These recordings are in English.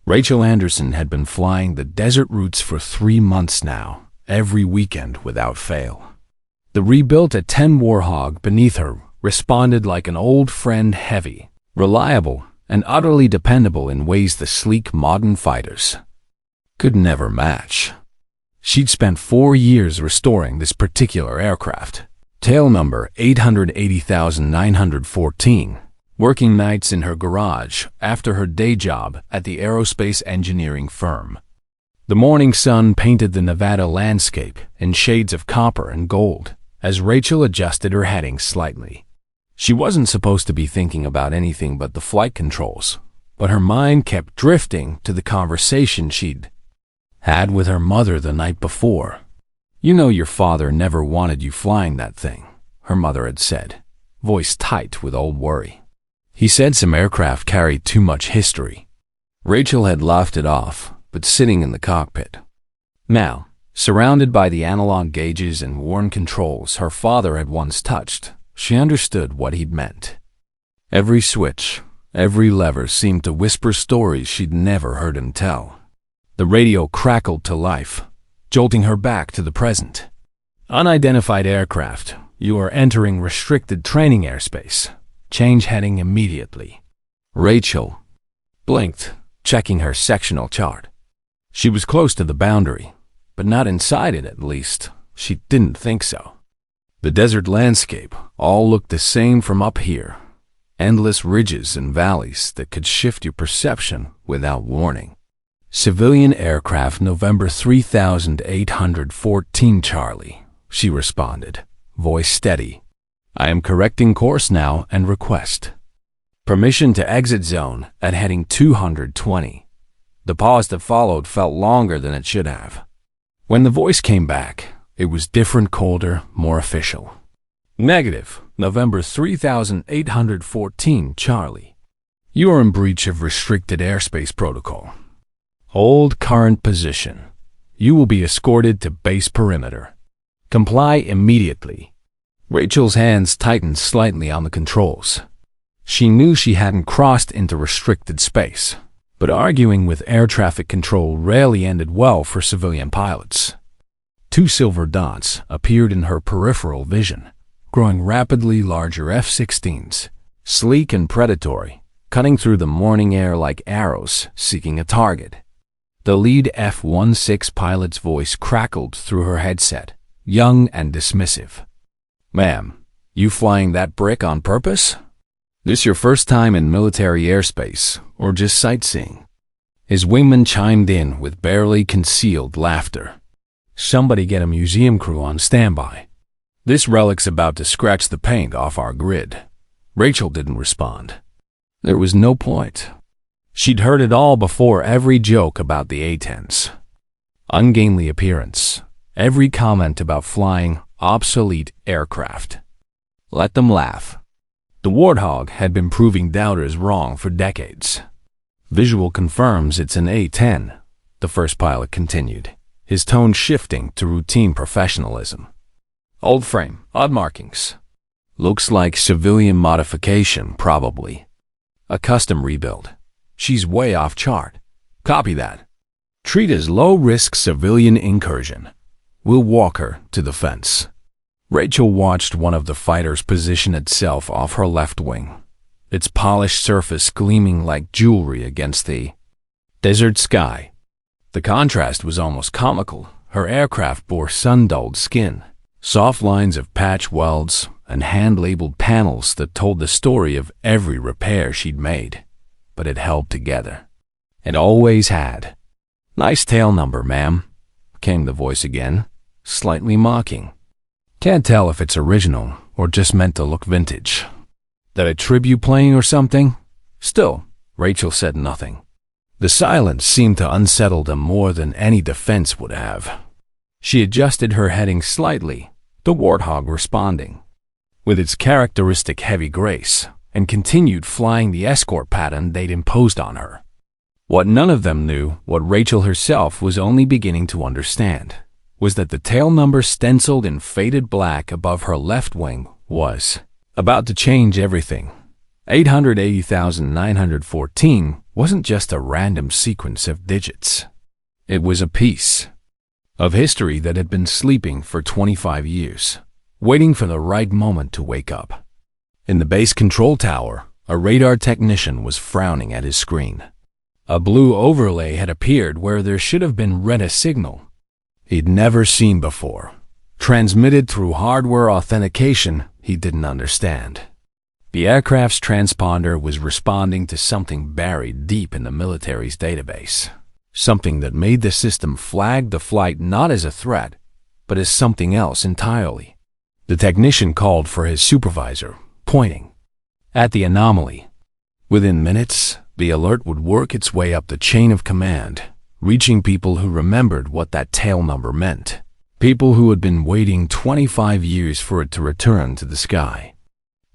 Rachel Anderson had been flying the desert routes for 3 months now, every weekend without fail. The rebuilt A-10 Warthog beneath her responded like an old friend, heavy, reliable, and utterly dependable in ways the sleek modern fighters could never match. She'd spent 4 years restoring this particular aircraft, tail number 880,914, working nights in her garage after her day job at the aerospace engineering firm. The morning sun painted the Nevada landscape in shades of copper and gold as Rachel adjusted her heading slightly. She wasn't supposed to be thinking about anything but the flight controls, but her mind kept drifting to the conversation she'd had with her mother the night before. "You know your father never wanted you flying that thing," her mother had said, voice tight with old worry. "He said some aircraft carried too much history." Rachel had laughed it off, but sitting in the cockpit now, surrounded by the analog gauges and worn controls her father had once touched, she understood what he'd meant. Every switch, every lever seemed to whisper stories she'd never heard him tell. The radio crackled to life, jolting her back to the present. "Unidentified aircraft, you are entering restricted training airspace. Change heading immediately." Rachel blinked, checking her sectional chart. She was close to the boundary, but not inside it at least. She didn't think so. The desert landscape all looked the same from up here. Endless ridges and valleys that could shift your perception without warning. "Civilian aircraft November 3814 Charlie," she responded, voice steady. "I am correcting course now and request permission to exit zone at heading 220. The pause that followed felt longer than it should have. When the voice came back, it was different, colder, more official. "Negative, November 3814 Charlie. You are in breach of restricted airspace protocol. Hold current position. You will be escorted to base perimeter. Comply immediately." Rachel's hands tightened slightly on the controls. She knew she hadn't crossed into restricted space, but arguing with air traffic control rarely ended well for civilian pilots. 2 silver dots appeared in her peripheral vision, growing rapidly larger F-16s, sleek and predatory, cutting through the morning air like arrows seeking a target. The lead F-16 pilot's voice crackled through her headset, young and dismissive. "Ma'am, you flying that brick on purpose? This your first time in military airspace, or just sightseeing?" His wingman chimed in with barely concealed laughter. "Somebody get a museum crew on standby. This relic's about to scratch the paint off our grid." Rachel didn't respond. There was no point. She'd heard it all before, every joke about the A-10's ungainly appearance, every comment about flying obsolete aircraft. Let them laugh. The Warthog had been proving doubters wrong for decades. "Visual confirms it's an A-10, the first pilot continued, his tone shifting to routine professionalism. "Old frame, odd markings. Looks like civilian modification, probably. A custom rebuild. She's way off chart. Copy that. Treat as low-risk civilian incursion. We'll walk her to the fence." Rachel watched one of the fighters position itself off her left wing, its polished surface gleaming like jewelry against the desert sky. The contrast was almost comical. Her aircraft bore sun-dulled skin, soft lines of patch welds, and hand-labeled panels that told the story of every repair she'd made. But it held together. It always had. "Nice tail number, ma'am," came the voice again, slightly mocking. "Can't tell if it's original or just meant to look vintage. That a tribute plane or something?" Still, Rachel said nothing. The silence seemed to unsettle them more than any defense would have. She adjusted her heading slightly, the Warthog responding with its characteristic heavy grace, and continued flying the escort pattern they'd imposed on her. What none of them knew, what Rachel herself was only beginning to understand, was that the tail number stenciled in faded black above her left wing was about to change everything. 880,914 wasn't just a random sequence of digits. It was a piece of history that had been sleeping for 25 years, waiting for the right moment to wake up. In the base control tower, a radar technician was frowning at his screen. A blue overlay had appeared where there should have been read a signal he'd never seen before, transmitted through hardware authentication he didn't understand. The aircraft's transponder was responding to something buried deep in the military's database, something that made the system flag the flight not as a threat, but as something else entirely. The technician called for his supervisor, pointing at the anomaly. Within minutes, the alert would work its way up the chain of command, reaching people who remembered what that tail number meant. People who had been waiting 25 years for it to return to the sky.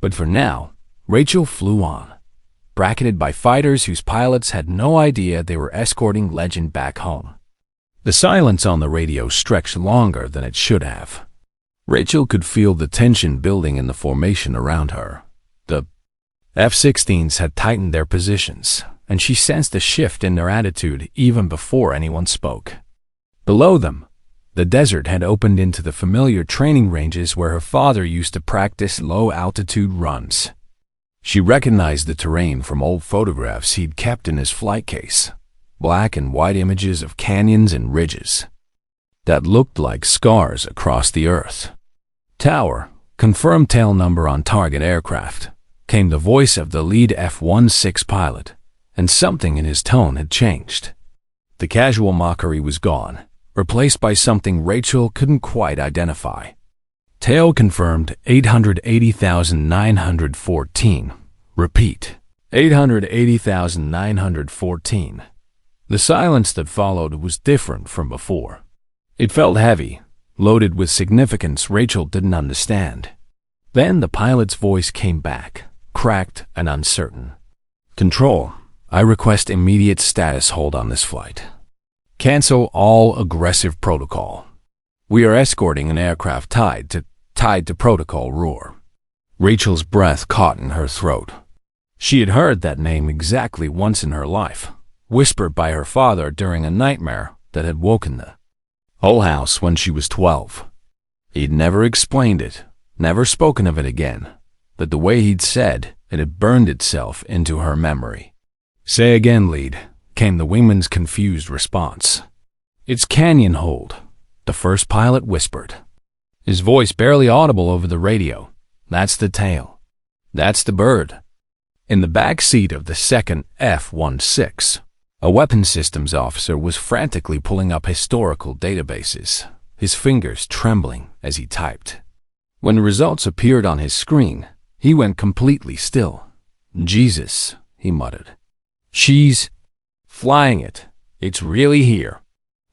But for now, Rachel flew on, bracketed by fighters whose pilots had no idea they were escorting legend back home. The silence on the radio stretched longer than it should have. Rachel could feel the tension building in the formation around her. The F-16s had tightened their positions, and she sensed a shift in their attitude even before anyone spoke. Below them, the desert had opened into the familiar training ranges where her father used to practice low-altitude runs. She recognized the terrain from old photographs he'd kept in his flight case, black and white images of canyons and ridges that looked like scars across the earth. Tower, confirmed tail number on target aircraft, came the voice of the lead F-16 pilot, and something in his tone had changed. The casual mockery was gone, replaced by something Rachel couldn't quite identify. Tail confirmed 880,914. Repeat, 880,914. The silence that followed was different from before. It felt heavy, loaded with significance Rachel didn't understand. Then the pilot's voice came back, cracked and uncertain. Control, I request immediate status hold on this flight. Cancel all aggressive protocol. We are escorting an aircraft tied to protocol roar. Rachel's breath caught in her throat. She had heard that name exactly once in her life, whispered by her father during a nightmare that had woken the whole house when she was 12. He'd never explained it, never spoken of it again, but the way he'd said it had burned itself into her memory. Say again, lead, came the wingman's confused response. It's canyon hold, the first pilot whispered, his voice barely audible over the radio. That's the tail. That's the bird. In the back seat of the second F-16, a weapons systems officer was frantically pulling up historical databases, his fingers trembling as he typed. When the results appeared on his screen, he went completely still. Jesus, he muttered. She's flying it. It's really here.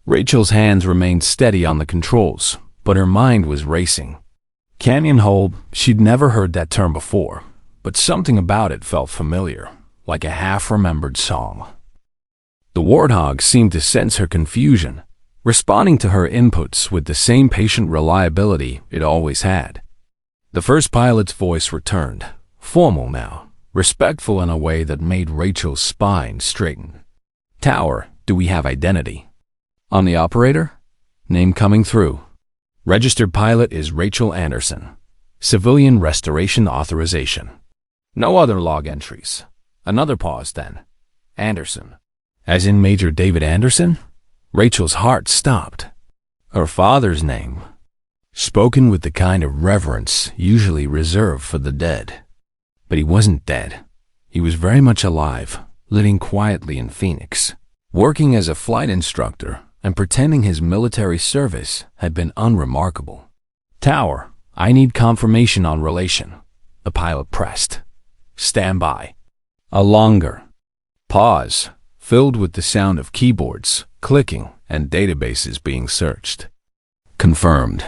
Rachel's hands remained steady on the controls, but her mind was racing. Canyon hold, she'd never heard that term before, but something about it felt familiar, like a half-remembered song. The Warthog seemed to sense her confusion, responding to her inputs with the same patient reliability it always had. The first pilot's voice returned, formal now, respectful in a way that made Rachel's spine straighten. Tower, do we have identity? On the operator? Name coming through. Registered pilot is Rachel Anderson. Civilian restoration authorization. No other log entries. Another pause then. Anderson. As in Major David Anderson? Rachel's heart stopped. Her father's name, spoken with the kind of reverence usually reserved for the dead. But he wasn't dead. He was very much alive, living quietly in Phoenix, working as a flight instructor and pretending his military service had been unremarkable. Tower, I need confirmation on relation. The pilot pressed. Stand by. A longer pause, filled with the sound of keyboards clicking and databases being searched. Confirmed.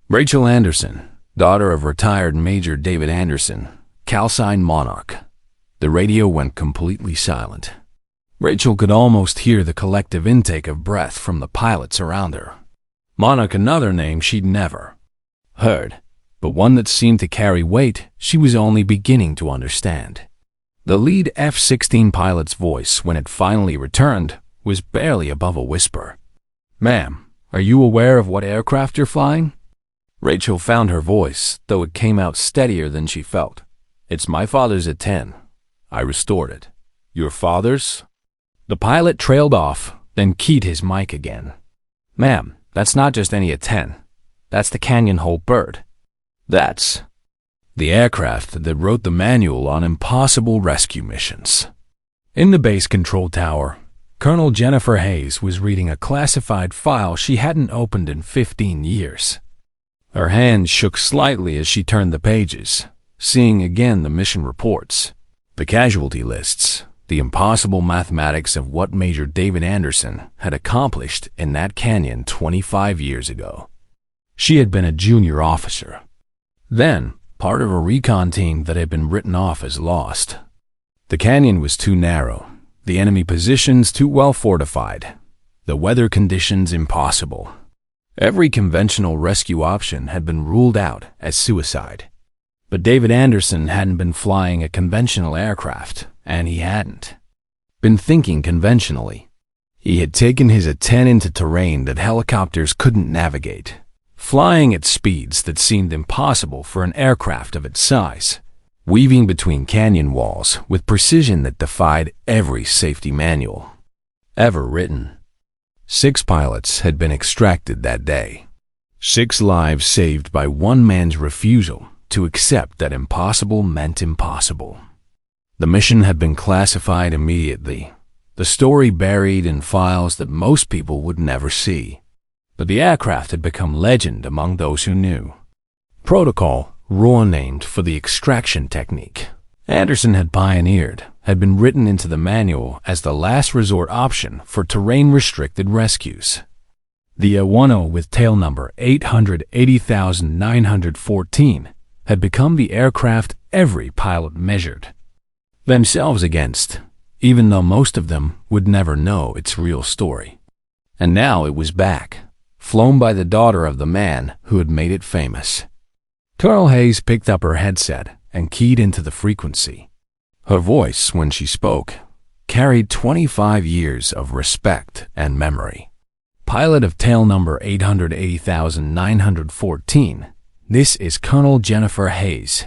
Rachel Anderson, daughter of retired Major David Anderson, calcined monarch. The radio went completely silent. Rachel could almost hear the collective intake of breath from the pilots around her. Monarch, another name she'd never heard, but one that seemed to carry weight she was only beginning to understand. The lead F-16 pilot's voice, when it finally returned, was barely above a whisper. "Ma'am, are you aware of what aircraft you're flying?" Rachel found her voice, though it came out steadier than she felt. "It's my father's A-10. I restored it." "Your father's?" The pilot trailed off, then keyed his mic again. "Ma'am, that's not just any A-10. That's the Canyon Holt bird. That's the aircraft that wrote the manual on impossible rescue missions." In the base control tower, Colonel Jennifer Hayes was reading a classified file she hadn't opened in 15 years. Her hand shook slightly as she turned the pages, seeing again the mission reports, the casualty lists, the impossible mathematics of what Major David Anderson had accomplished in that canyon 25 years ago. She had been a junior officer, then part of a recon team that had been written off as lost. The canyon was too narrow, the enemy positions too well fortified, the weather conditions impossible. Every conventional rescue option had been ruled out as suicide. But David Anderson hadn't been flying a conventional aircraft, and he hadn't been thinking conventionally. He had taken his A-10 into terrain that helicopters couldn't navigate, flying at speeds that seemed impossible for an aircraft of its size, weaving between canyon walls with precision that defied every safety manual ever written. 6 pilots had been extracted that day. 6 lives saved by one man's refusal to accept that impossible meant impossible. The mission had been classified immediately, the story buried in files that most people would never see. But the aircraft had become legend among those who knew. Protocol, raw named for the extraction technique Anderson had pioneered, had been written into the manual as the last resort option for terrain-restricted rescues. The A-10 with tail number 880,914 had become the aircraft every pilot measured themselves against, even though most of them would never know its real story. And now it was back, flown by the daughter of the man who had made it famous. Colonel Hayes picked up her headset and keyed into the frequency. Her voice, when she spoke, carried 25 years of respect and memory. "Pilot of tail number 880,914, this is Colonel Jennifer Hayes,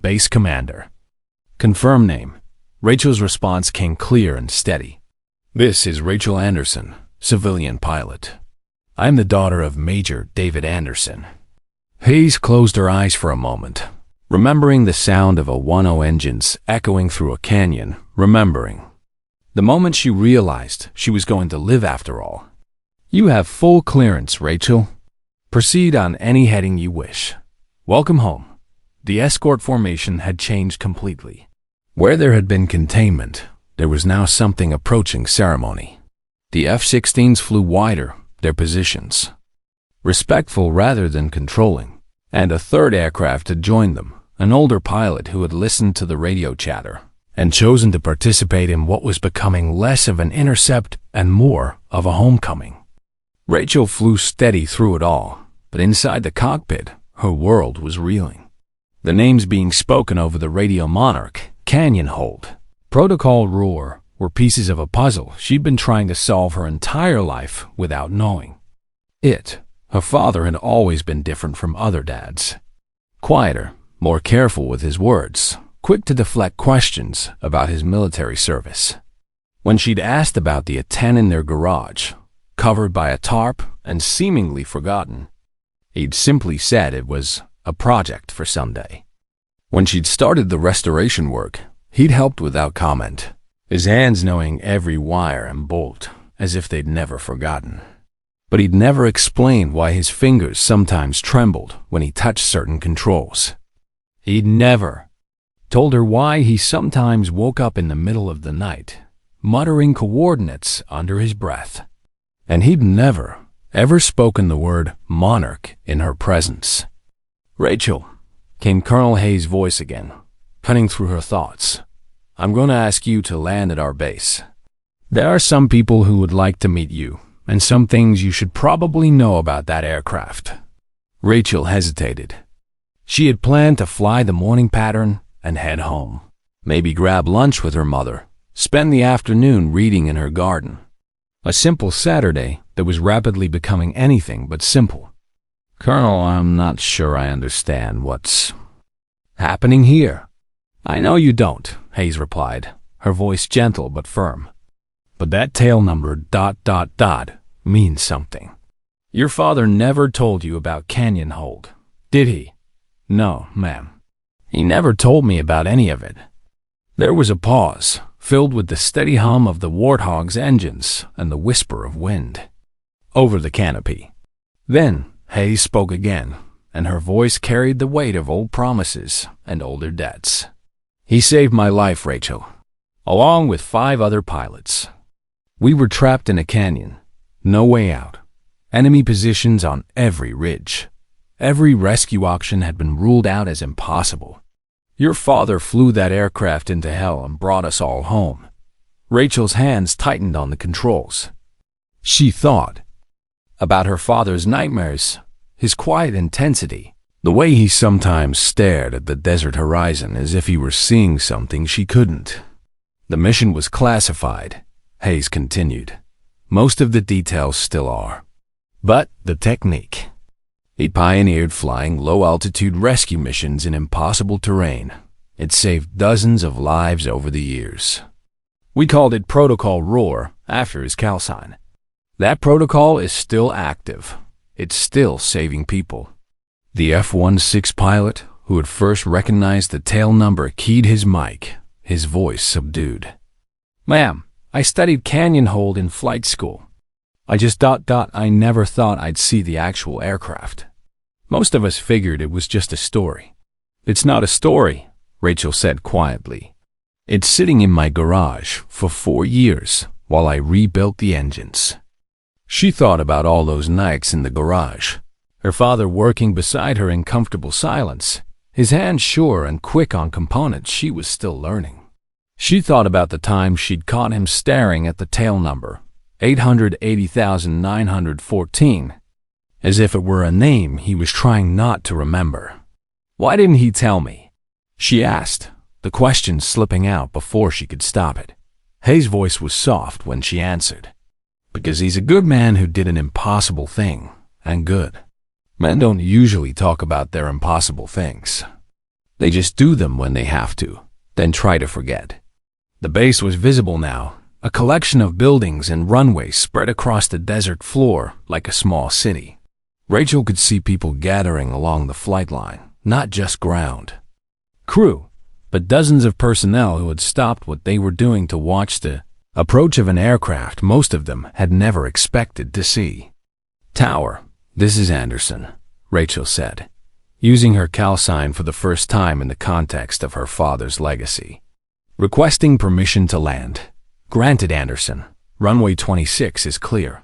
Base Commander." "Confirm name." Rachel's response came clear and steady. "This is Rachel Anderson, civilian pilot. I'm the daughter of Major David Anderson." Hayes closed her eyes for a moment, remembering the sound of A-10 engines echoing through a canyon, remembering the moment she realized she was going to live after all. "You have full clearance, Rachel. Proceed on any heading you wish. Welcome home." The escort formation had changed completely. Where there had been containment, there was now something approaching ceremony. The F-16s flew wider, their positions respectful rather than controlling, and a third aircraft had joined them, an older pilot who had listened to the radio chatter and chosen to participate in what was becoming less of an intercept and more of a homecoming. Rachel flew steady through it all, but inside the cockpit, her world was reeling. The names being spoken over the radio monarch, Canyon Holt, Protocol Roar, were pieces of a puzzle she'd been trying to solve her entire life without knowing it. Her father had always been different from other dads. Quieter, more careful with his words, quick to deflect questions about his military service. When she'd asked about the A-10 in their garage, covered by a tarp and seemingly forgotten, he'd simply said it was a project for someday. When she'd started the restoration work, he'd helped without comment, his hands knowing every wire and bolt as if they'd never forgotten. But he'd never explained why his fingers sometimes trembled when he touched certain controls. He'd never told her why he sometimes woke up in the middle of the night, muttering coordinates under his breath. And he'd never, ever spoken the word monarch in her presence. "Rachel," came Colonel Hayes' voice again, cutting through her thoughts. "I'm going to ask you to land at our base. There are some people who would like to meet you, and some things you should probably know about that aircraft." Rachel hesitated. She had planned to fly the morning pattern and head home. maybe grab lunch with her mother, spend the afternoon reading in her garden. A simple Saturday that was rapidly becoming anything but simple. "Colonel, I'm not sure I understand what's happening here." "I know you don't," Hayes replied, her voice gentle but firm. "But that tail number ... means something. Your father never told you about Canyon Hold, did he?" "No, ma'am. He never told me about any of it." There was a pause, filled with the steady hum of the Warthog's engines and the whisper of wind over the canopy. Then Hayes spoke again, and her voice carried the weight of old promises and older debts. "He saved my life, Rachel, along with 5 other pilots. We were trapped in a canyon, no way out, enemy positions on every ridge. Every rescue option had been ruled out as impossible. Your father flew that aircraft into hell and brought us all home." Rachel's hands tightened on the controls. She thought about her father's nightmares, his quiet intensity, the way he sometimes stared at the desert horizon as if he were seeing something she couldn't. "The mission was classified," Hayes continued. "Most of the details still are. But the technique. He pioneered flying low-altitude rescue missions in impossible terrain. It saved dozens of lives over the years. We called it Protocol Roar after his call sign. That protocol is still active. It's still saving people." The F-16 pilot, who had first recognized the tail number, keyed his mic, his voice subdued. "Ma'am, I studied Canyon Hold in flight school. I just ... I never thought I'd see the actual aircraft. Most of us figured it was just a story." "It's not a story," Rachel said quietly. "It's sitting in my garage for 4 years while I rebuilt the engines." She thought about all those nights in the garage, her father working beside her in comfortable silence, his hands sure and quick on components she was still learning. She thought about the time she'd caught him staring at the tail number, 880,914, as if it were a name he was trying not to remember. "Why didn't he tell me?" she asked, the question slipping out before she could stop it. Hayes' voice was soft when she answered. "Because he's a good man who did an impossible thing, and good. Men don't usually talk about their impossible things. They just do them when they have to, then try to forget." The base was visible now, a collection of buildings and runways spread across the desert floor like a small city. Rachel could see people gathering along the flight line, not just ground crew, but dozens of personnel who had stopped what they were doing to watch the approach of an aircraft most of them had never expected to see. "Tower, this is Anderson," Rachel said, using her call sign for the first time in the context of her father's legacy. "Requesting permission to land. Granted, Anderson. Runway 26 is clear.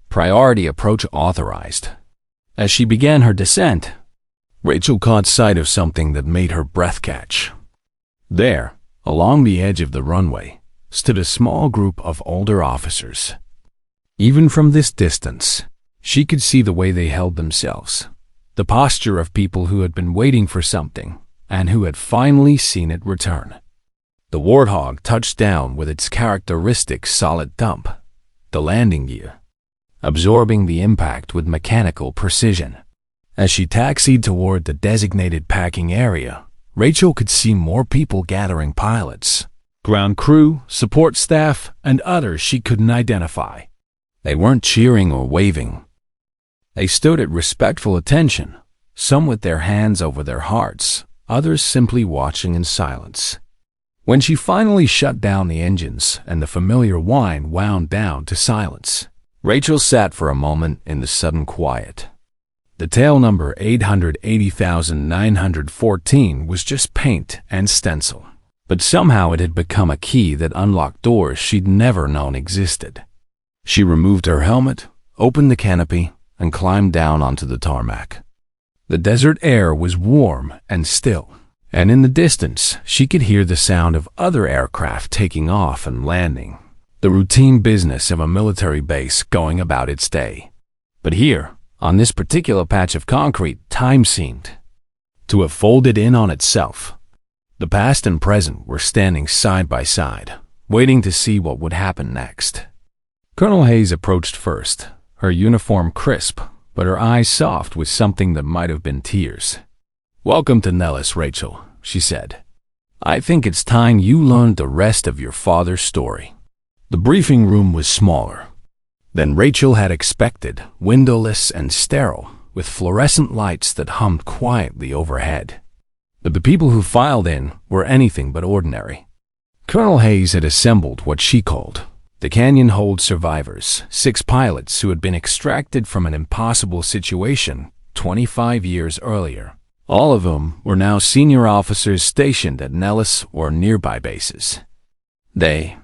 Priority approach authorized." As she began her descent, Rachel caught sight of something that made her breath catch. There, along the edge of the runway, stood a small group of older officers. Even from this distance, she could see the way they held themselves, the posture of people who had been waiting for something and who had finally seen it return. The Warthog touched down with its characteristic solid thump, the landing gear absorbing the impact with mechanical precision. As she taxied toward the designated packing area, Rachel could see more people gathering: pilots, ground crew, support staff, and others she couldn't identify. They weren't cheering or waving. They stood at respectful attention, some with their hands over their hearts, others simply watching in silence. When she finally shut down the engines and the familiar whine wound down to silence, Rachel sat for a moment in the sudden quiet. The tail number 880,914 was just paint and stencil, but somehow it had become a key that unlocked doors she'd never known existed. She removed her helmet, opened the canopy, and climbed down onto the tarmac. The desert air was warm and still, and in the distance she could hear the sound of other aircraft taking off and landing, the routine business of a military base going about its day. But here, on this particular patch of concrete, time seemed to have folded in on itself. The past and present were standing side by side, waiting to see what would happen next. Colonel Hayes approached first, her uniform crisp, but her eyes soft with something that might have been tears. "Welcome to Nellis, Rachel," she said. "I think it's time you learned the rest of your father's story." The briefing room was smaller than Rachel had expected, windowless and sterile, with fluorescent lights that hummed quietly overhead. But the people who filed in were anything but ordinary. Colonel Hayes had assembled what she called the Canyon Hold survivors, 6 pilots who had been extracted from an impossible situation 25 years earlier. All of whom were now senior officers stationed at Nellis or nearby bases. They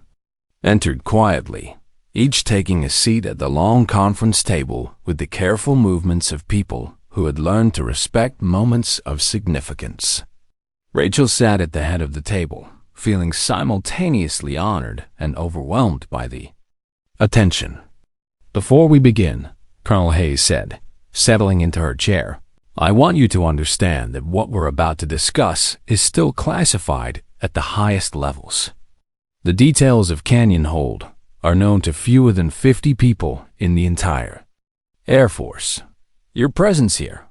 entered quietly, each taking a seat at the long conference table with the careful movements of people who had learned to respect moments of significance. Rachel sat at the head of the table, feeling simultaneously honored and overwhelmed by the attention. "Before we begin," Colonel Hayes said, settling into her chair, "I want you to understand that what we're about to discuss is still classified at the highest levels. The details of Canyon Hold are known to fewer than 50 people in the entire Air Force. Your presence here,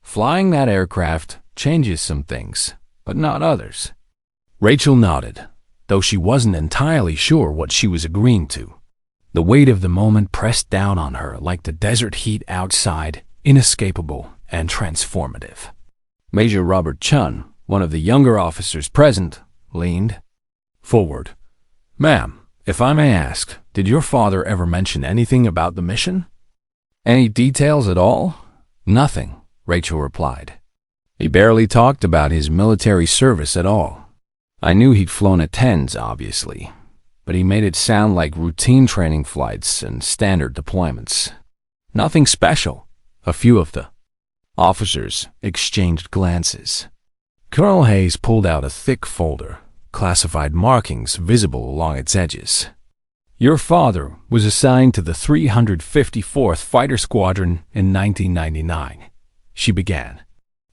flying that aircraft, changes some things, but not others." Rachel nodded, though she wasn't entirely sure what she was agreeing to. The weight of the moment pressed down on her like the desert heat outside, inescapable and transformative. Major Robert Chun, one of the younger officers present, leaned forward. "Ma'am, if I may ask, did your father ever mention anything about the mission?" "Any details at all?" "Nothing," Rachel replied. "He barely talked about his military service at all. I knew he'd flown at 10s, obviously, but he made it sound like routine training flights and standard deployments. Nothing special." A few of the officers exchanged glances. Colonel Hayes pulled out a thick folder, classified markings visible along its edges. "Your father was assigned to the 354th Fighter Squadron in 1999, she began.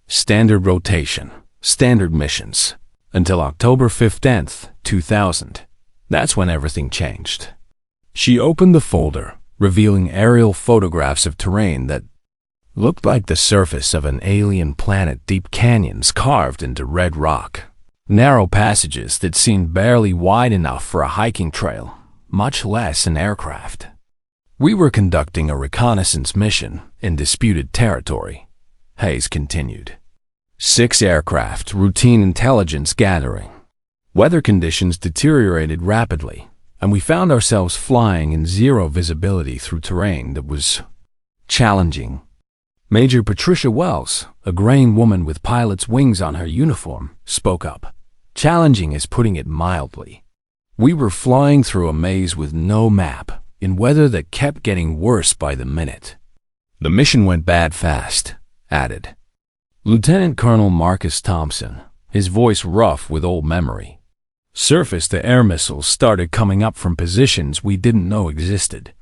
"Standard rotation, standard missions, until October 15th, 2000. That's when everything changed." She opened the folder, revealing aerial photographs of terrain that looked like the surface of an alien planet, deep canyons carved into red rock, narrow passages that seemed barely wide enough for a hiking trail, much less an aircraft. "We were conducting a reconnaissance mission in disputed territory," Hayes continued. 6 aircraft, routine intelligence gathering. Weather conditions deteriorated rapidly, and we found ourselves flying in zero visibility through terrain that was challenging. Major Patricia Wells, a graying woman with pilot's wings on her uniform, spoke up. "Challenging is putting it mildly. We were flying through a maze with no map, in weather that kept getting worse by the minute. The mission went bad fast," added Lieutenant Colonel Marcus Thompson, his voice rough with old memory. "Surface-to-air missiles started coming up from positions we didn't know existed.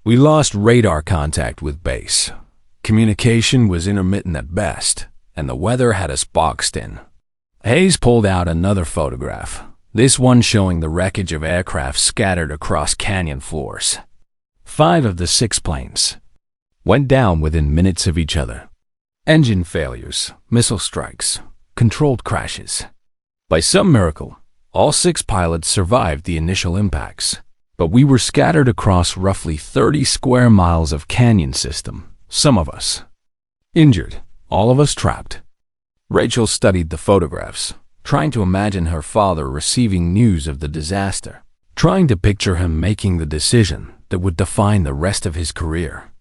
We lost radar contact with base. Communication was intermittent at best, and the weather had us boxed in." Hayes pulled out another photograph, this one showing the wreckage of aircraft scattered across canyon floors. 5 of the 6 planes went down within minutes of each other. Engine failures, missile strikes, controlled crashes. By some miracle, all 6 pilots survived the initial impacts, but we were scattered across roughly 30 square miles of canyon system, some of us injured, all of us trapped. Rachel studied the photographs, trying to imagine her father receiving news of the disaster, trying to picture him making the decision that would define the rest of his career.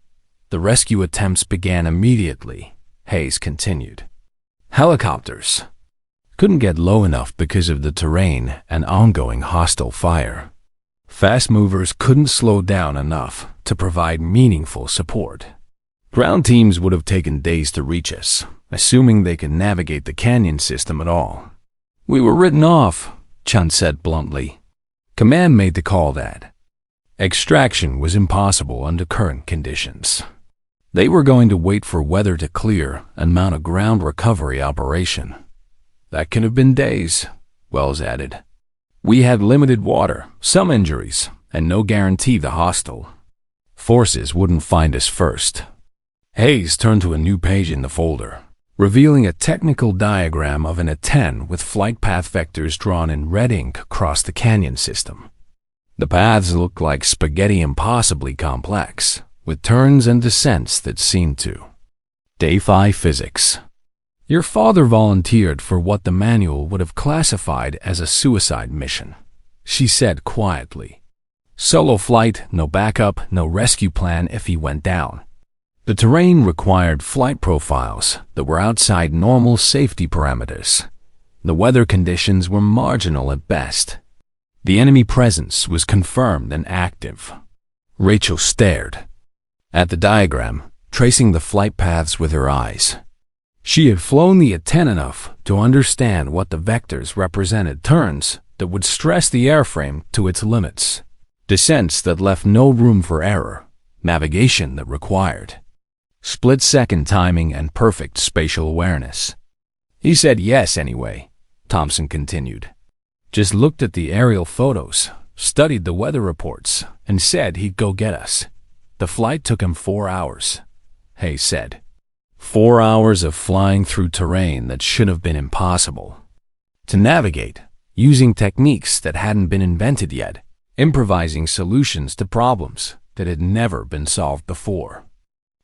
"The rescue attempts began immediately," Hayes continued. "Helicopters couldn't get low enough because of the terrain and ongoing hostile fire. Fast movers couldn't slow down enough to provide meaningful support. Ground teams would have taken days to reach us, assuming they could navigate the canyon system at all. We were written off," Chun said bluntly. "Command made the call that extraction was impossible under current conditions. They were going to wait for weather to clear and mount a ground recovery operation. That could have been days, Wells added. We had limited water, some injuries, and no guarantee the hostile forces wouldn't find us first. Hayes turned to a new page in the folder, revealing a technical diagram of an A-10 with flight path vectors drawn in red ink across the canyon system. The paths looked like spaghetti impossibly complex, with turns and descents that seemed to defy physics. Your father volunteered for what the manual would have classified as a suicide mission, she said quietly. Solo flight, no backup, no rescue plan if he went down. The terrain required flight profiles that were outside normal safety parameters. The weather conditions were marginal at best. The enemy presence was confirmed and active. Rachel stared at the diagram, tracing the flight paths with her eyes. She had flown the A-10 enough to understand what the vectors represented: turns that would stress the airframe to its limits, descents that left no room for error, navigation that required split-second timing and perfect spatial awareness. He said yes anyway, Thompson continued. Just looked at the aerial photos, studied the weather reports, and said he'd go get us. The flight took him 4 hours, Hayes said. 4 hours of flying through terrain that should have been impossible. To navigate, using techniques that hadn't been invented yet, improvising solutions to problems that had never been solved before.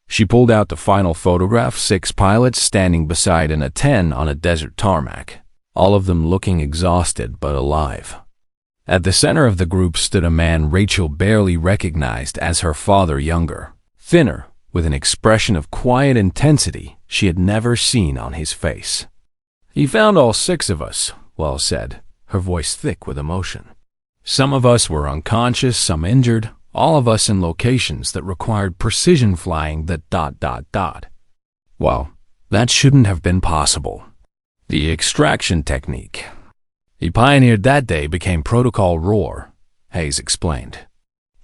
She pulled out the final photograph: 6 pilots standing beside an A-10 on a desert tarmac, all of them looking exhausted but alive. At the center of the group stood a man Rachel barely recognized as her father younger, thinner, with an expression of quiet intensity she had never seen on his face. He found all 6 of us, Wells said, her voice thick with emotion. Some of us were unconscious, some injured, all of us in locations that required precision flying that ... Well, that shouldn't have been possible. The extraction technique he pioneered that day became Protocol ROAR, Hayes explained.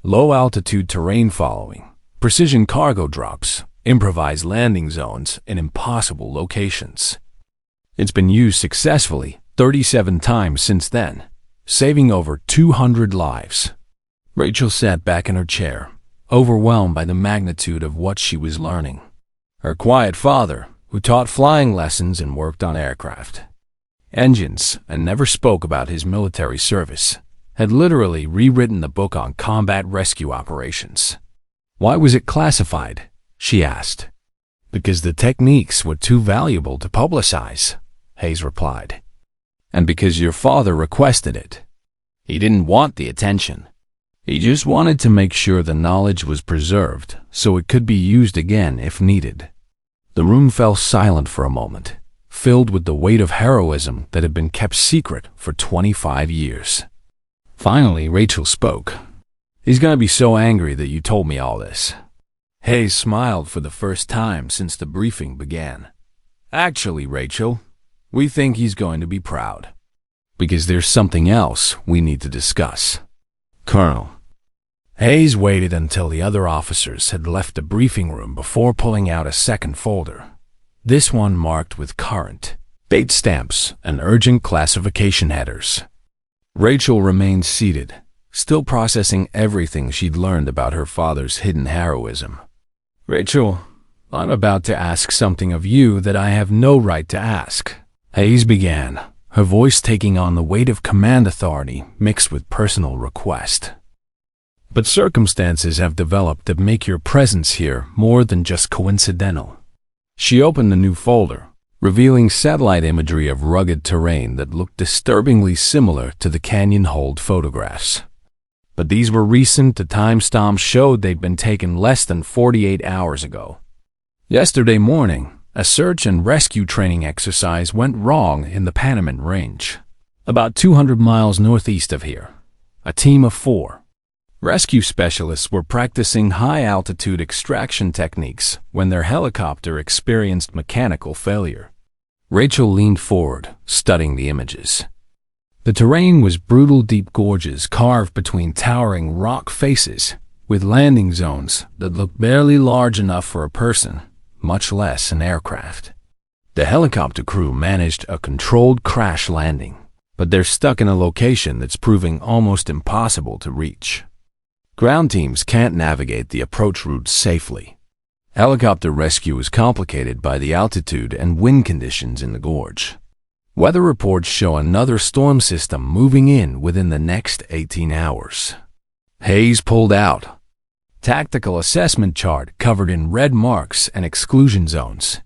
Low-altitude terrain following, precision cargo drops, improvised landing zones in impossible locations. It's been used successfully 37 times since then, saving over 200 lives. Rachel sat back in her chair, overwhelmed by the magnitude of what she was learning. Her quiet father, who taught flying lessons and worked on aircraft engines and never spoke about his military service, had literally rewritten the book on combat rescue operations. Why was it classified? She asked. Because the techniques were too valuable to publicize, Hayes replied. And because your father requested it. He didn't want the attention. He just wanted to make sure the knowledge was preserved so it could be used again if needed. The room fell silent for a moment, filled with the weight of heroism that had been kept secret for 25 years. Finally, Rachel spoke. He's going to be so angry that you told me all this. Hayes smiled for the first time since the briefing began. Actually, Rachel, we think he's going to be proud. Because there's something else we need to discuss. Colonel. Hayes waited until the other officers had left the briefing room before pulling out a second folder. This one marked with current, date stamps, and urgent classification headers. Rachel remained seated, still processing everything she'd learned about her father's hidden heroism. Rachel, I'm about to ask something of you that I have no right to ask, Hayes began, her voice taking on the weight of command authority mixed with personal request. But circumstances have developed that make your presence here more than just coincidental. She opened the new folder, revealing satellite imagery of rugged terrain that looked disturbingly similar to the canyon hold photographs. But these were recent. The timestamps showed they'd been taken less than 48 hours ago. Yesterday morning, a search and rescue training exercise went wrong in the Panamint Range, about 200 miles northeast of here. A team of 4 rescue specialists were practicing high-altitude extraction techniques when their helicopter experienced mechanical failure. Rachel leaned forward, studying the images. The terrain was brutal, deep gorges carved between towering rock faces, with landing zones that looked barely large enough for a person, much less an aircraft. The helicopter crew managed a controlled crash landing, but they're stuck in a location that's proving almost impossible to reach. Ground teams can't navigate the approach route safely. Helicopter rescue is complicated by the altitude and wind conditions in the gorge. Weather reports show another storm system moving in within the next 18 hours. Hayes pulled out. Tactical assessment chart covered in red marks and exclusion zones.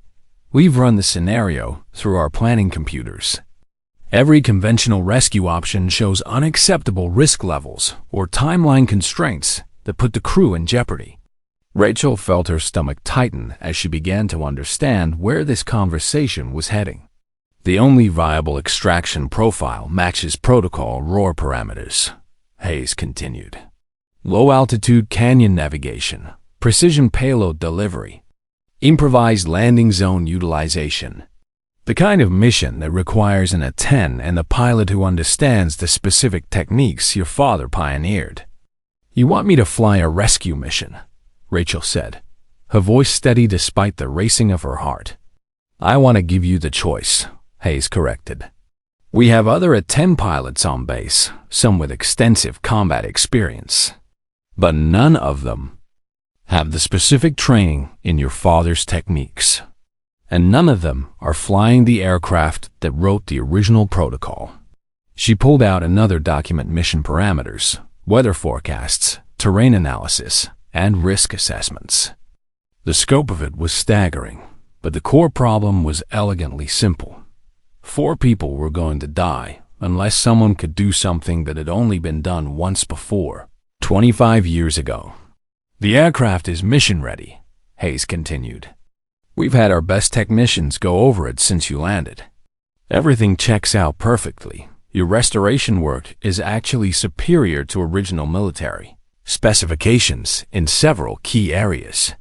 We've run the scenario through our planning computers. Every conventional rescue option shows unacceptable risk levels or timeline constraints that put the crew in jeopardy. Rachel felt her stomach tighten as she began to understand where this conversation was heading. The only viable extraction profile matches protocol ROAR parameters, Hayes continued. Low-altitude canyon navigation, precision payload delivery, improvised landing zone utilization. The kind of mission that requires an A-10 and a pilot who understands the specific techniques your father pioneered. You want me to fly a rescue mission, Rachel said, her voice steady despite the racing of her heart. I want to give you the choice, Hayes corrected. We have other A-10 pilots on base, some with extensive combat experience, but none of them have the specific training in your father's techniques. And none of them are flying the aircraft that wrote the original protocol. She pulled out another document: mission parameters, weather forecasts, terrain analysis, and risk assessments. The scope of it was staggering, but the core problem was elegantly simple. 4 people were going to die unless someone could do something that had only been done once before, 25 years ago. The aircraft is mission ready, Hayes continued. We've had our best technicians go over it since you landed. Everything checks out perfectly. Your restoration work is actually superior to original military specifications in several key areas.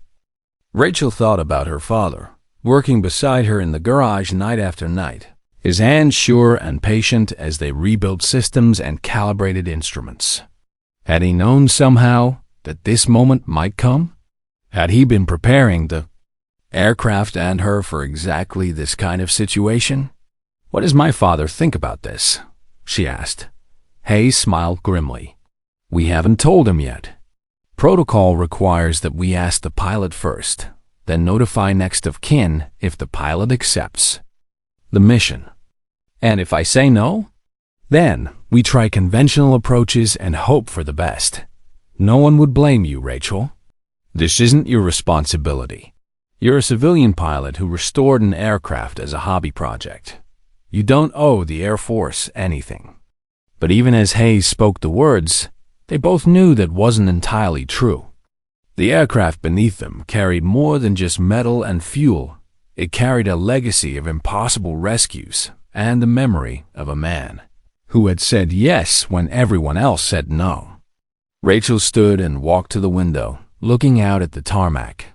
Rachel thought about her father, working beside her in the garage night after night, his hands sure and patient as they rebuilt systems and calibrated instruments. Had he known somehow that this moment might come? Had he been preparing the aircraft and her for exactly this kind of situation? What does my father think about this? She asked. Hayes smiled grimly. We haven't told him yet. Protocol requires that we ask the pilot first, then notify next of kin if the pilot accepts the mission. And if I say no, then we try conventional approaches and hope for the best. No one would blame you, Rachel. This isn't your responsibility. You're a civilian pilot who restored an aircraft as a hobby project. You don't owe the Air Force anything. But even as Hayes spoke the words, they both knew that wasn't entirely true. The aircraft beneath them carried more than just metal and fuel. It carried a legacy of impossible rescues and the memory of a man who had said yes when everyone else said no. Rachel stood and walked to the window, looking out at the tarmac,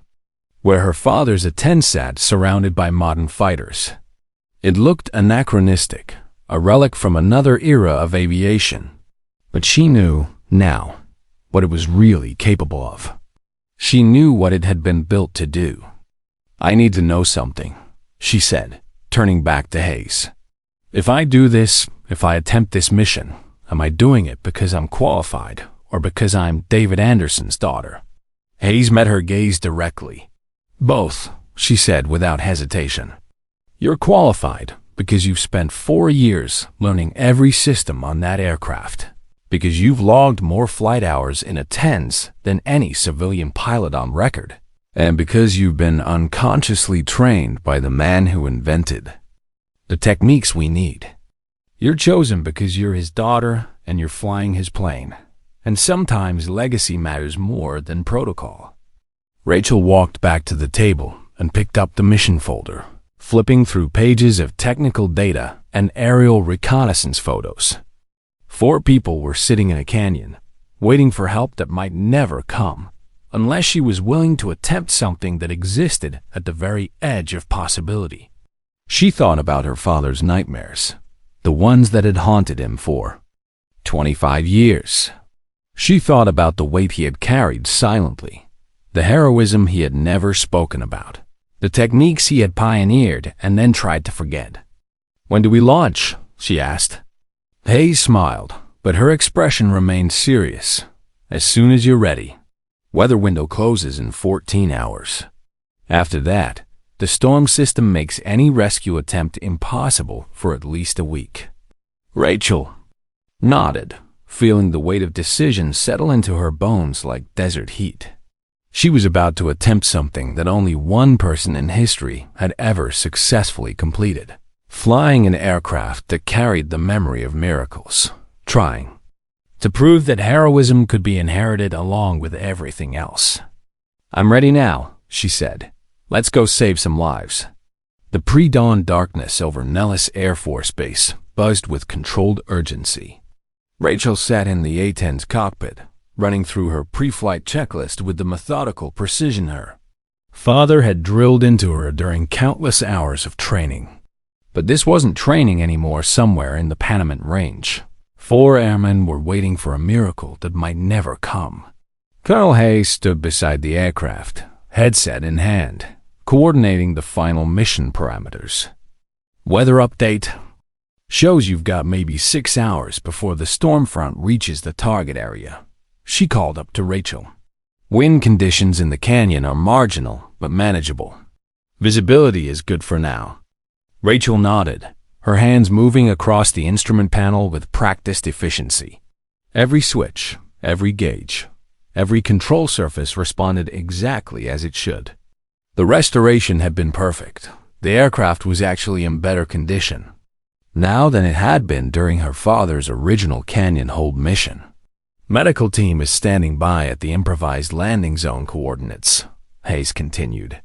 where her father's A-10 sat surrounded by modern fighters. It looked anachronistic, a relic from another era of aviation. But she knew, now, what it was really capable of. She knew what it had been built to do. I need to know something, she said, turning back to Hayes. If I do this, if I attempt this mission, am I doing it because I'm qualified or because I'm David Anderson's daughter? Hayes met her gaze directly. Both, she said without hesitation. You're qualified because you've spent 4 years learning every system on that aircraft, because you've logged more flight hours in A-10s than any civilian pilot on record, and because you've been unconsciously trained by the man who invented the techniques we need. You're chosen because you're his daughter and you're flying his plane, and sometimes legacy matters more than protocol. Rachel walked back to the table and picked up the mission folder, flipping through pages of technical data and aerial reconnaissance photos. 4 people were sitting in a canyon, waiting for help that might never come, unless she was willing to attempt something that existed at the very edge of possibility. She thought about her father's nightmares, the ones that had haunted him for 25 years. She thought about the weight he had carried silently, the heroism he had never spoken about, the techniques he had pioneered and then tried to forget. "When do we launch?" she asked. Hayes smiled, but her expression remained serious. "As soon as you're ready. Weather window closes in 14 hours. After that, the storm system makes any rescue attempt impossible for at least a week." Rachel nodded, feeling the weight of decision settle into her bones like desert heat. She was about to attempt something that only one person in history had ever successfully completed: flying an aircraft that carried the memory of miracles, trying to prove that heroism could be inherited along with everything else. "I'm ready now," she said. "Let's go save some lives." The pre-dawn darkness over Nellis Air Force Base buzzed with controlled urgency. Rachel sat in the A-10's cockpit, running through her pre-flight checklist with the methodical precision her father had drilled into her during countless hours of training. But this wasn't training anymore somewhere in the Panamint Range. 4 airmen were waiting for a miracle that might never come. Colonel Hayes stood beside the aircraft, headset in hand, coordinating the final mission parameters. "Weather update. Shows you've got maybe 6 hours before the storm front reaches the target area," she called up to Rachel. "Wind conditions in the canyon are marginal but manageable. Visibility is good for now." Rachel nodded, her hands moving across the instrument panel with practiced efficiency. Every switch, every gauge, every control surface responded exactly as it should. The restoration had been perfect. The aircraft was actually in better condition now than it had been during her father's original canyon hold mission. "Medical team is standing by at the improvised landing zone coordinates," Hayes continued.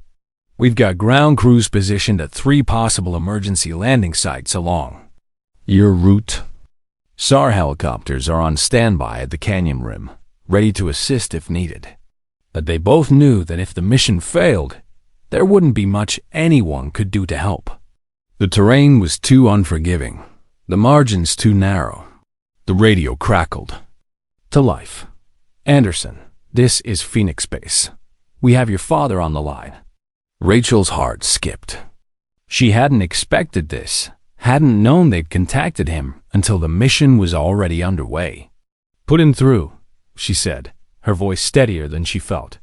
"We've got ground crews positioned at 3 possible emergency landing sites along your route. SAR helicopters are on standby at the canyon rim, ready to assist if needed." But they both knew that if the mission failed, there wouldn't be much anyone could do to help. The terrain was too unforgiving, the margins too narrow. The radio crackled. "To life. Anderson, this is Phoenix Base. We have your father on the line." Rachel's heart skipped. She hadn't expected this, hadn't known they'd contacted him until the mission was already underway. "Put him through," she said, her voice steadier than she felt.